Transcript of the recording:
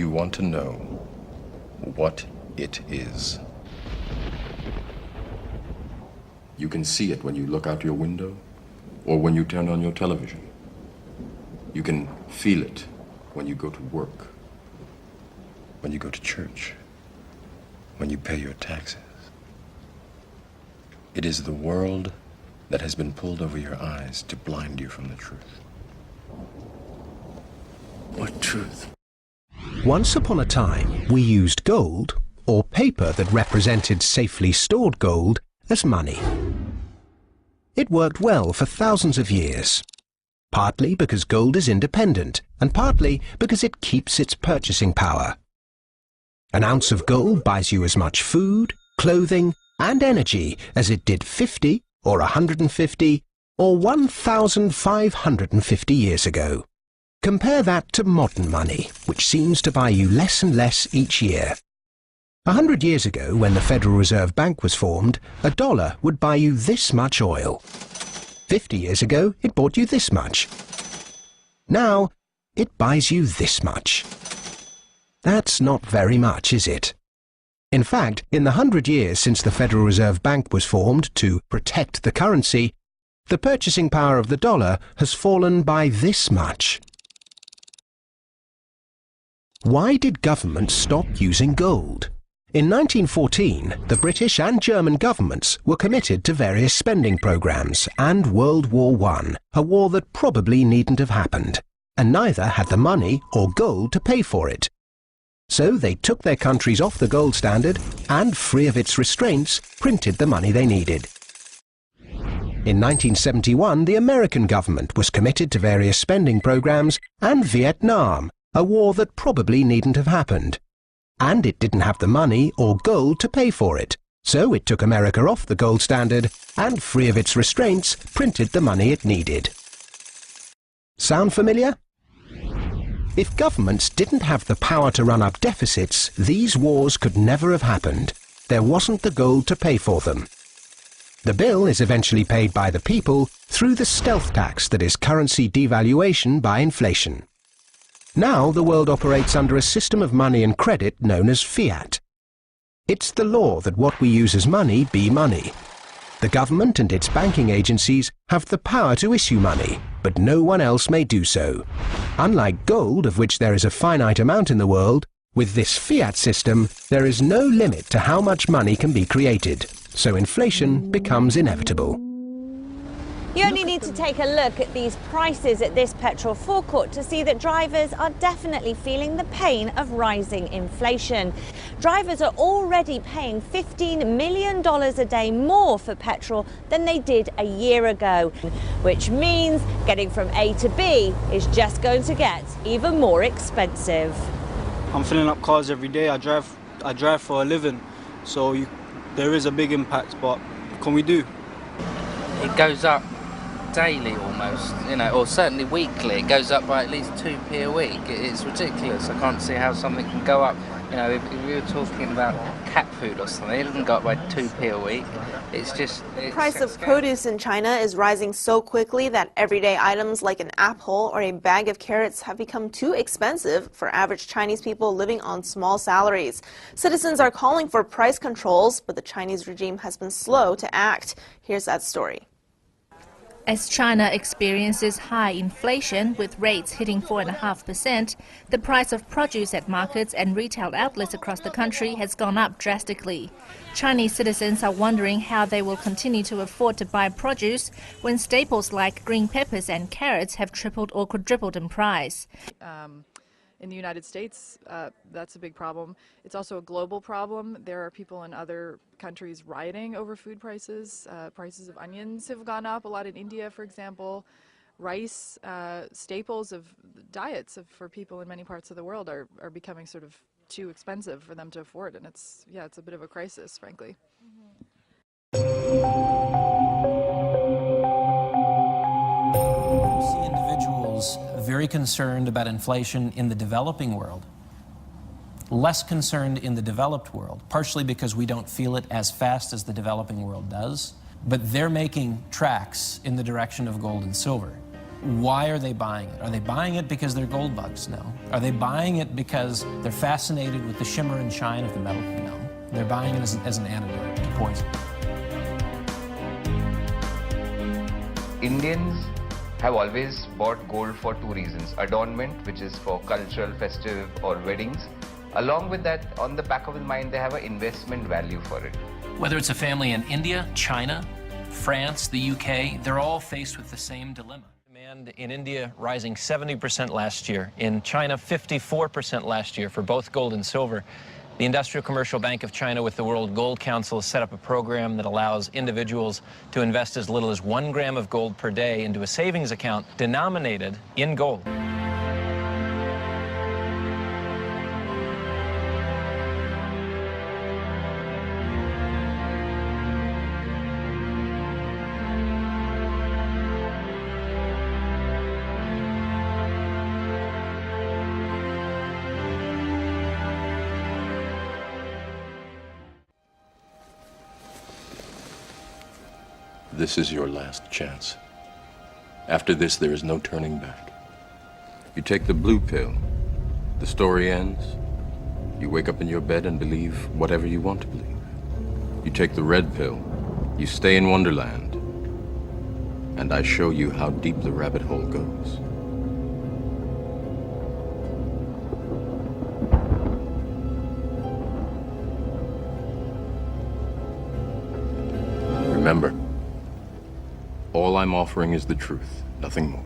you want to know what it is. You can see it when you look out your window or when you turn on your television. You can feel it when you go to work, when you go to church, when you pay your taxes. It is the world that has been pulled over your eyes to blind you from the truth. What truth? Once upon a time, we used gold, or paper that represented safely stored gold, as money. It worked well for thousands of years, partly because gold is independent, and partly because it keeps its purchasing power. An ounce of gold buys you as much food, clothing, and energy as it did 50, or 150, or 1,550 years ago. Compare that to modern money, which seems to buy you less and less each year. 100 years ago, when the Federal Reserve Bank was formed, $1 would buy you this much oil. 50 years ago, it bought you this much. Now, it buys you this much. That's not very much, is it? In fact, in the 100 years since the Federal Reserve Bank was formed to protect the currency, the purchasing power of the dollar has fallen by this much. Why did governments stop using gold? In 1914, the British and German governments were committed to various spending programs and World War I, a war that probably needn't have happened, and neither had the money or gold to pay for it. So they took their countries off the gold standard and, free of its restraints, printed the money they needed. In 1971, the American government was committed to various spending programs and Vietnam, a war that probably needn't have happened. And it didn't have the money or gold to pay for it, so it took America off the gold standard and, free of its restraints, printed the money it needed. Sound familiar? If governments didn't have the power to run up deficits, these wars could never have happened. There wasn't the gold to pay for them. The bill is eventually paid by the people through the stealth tax that is currency devaluation by inflation. Now the world operates under a system of money and credit known as fiat. It's the law that what we use as money be money. The government and its banking agencies have the power to issue money, but no one else may do so. Unlike gold, of which there is a finite amount in the world, with this fiat system, there is no limit to how much money can be created, so inflation becomes inevitable. You only need to take a look at these prices at this petrol forecourt to see that drivers are definitely feeling the pain of rising inflation. Drivers are already paying $15 million a day more for petrol than they did a year ago, which means getting from A to B is just going to get even more expensive. I'm filling up cars every day. I drive for a living, so there is a big impact, but what can we do? It goes up daily almost, or certainly weekly. It goes up by at least 2p a week. It's ridiculous. I can't see how something can go up. If we were talking about cat food or something, it doesn't go up by 2p a week. The price of produce in China is rising so quickly that everyday items like an apple or a bag of carrots have become too expensive for average Chinese people living on small salaries. Citizens are calling for price controls, but the Chinese regime has been slow to act. Here's that story. As China experiences high inflation, with rates hitting 4.5%, the price of produce at markets and retail outlets across the country has gone up drastically. Chinese citizens are wondering how they will continue to afford to buy produce when staples like green peppers and carrots have tripled or quadrupled in price. In the United States, that's a big problem. It's also a global problem. There are people in other countries rioting over food prices. Prices of onions have gone up a lot in India, for example. Rice, staples of diets for people in many parts of the world are becoming sort of too expensive for them to afford, and it's a bit of a crisis, frankly. Very concerned about inflation in the developing world, less concerned in the developed world, partially because we don't feel it as fast as the developing world does, but they're making tracks in the direction of gold and silver. Why are they buying it? Are they buying it because they're gold bugs? No. Are they buying it because they're fascinated with the shimmer and shine of the metal? No. They're buying it as an antidote to poison. Indians have always bought gold for two reasons: adornment, which is for cultural, festive or weddings. Along with that, on the back of the mind, they have an investment value for it. Whether it's a family in India, China, France, the UK, they're all faced with the same dilemma. Demand in India rising 70% last year. In China, 54% last year for both gold and silver. The Industrial Commercial Bank of China with the World Gold Council has set up a program that allows individuals to invest as little as 1 gram of gold per day into a savings account denominated in gold. This is your last chance. After this, there is no turning back. You take the blue pill, the story ends. You wake up in your bed and believe whatever you want to believe. You take the red pill, you stay in Wonderland, and I show you how deep the rabbit hole goes. Remember, all I'm offering is the truth, nothing more.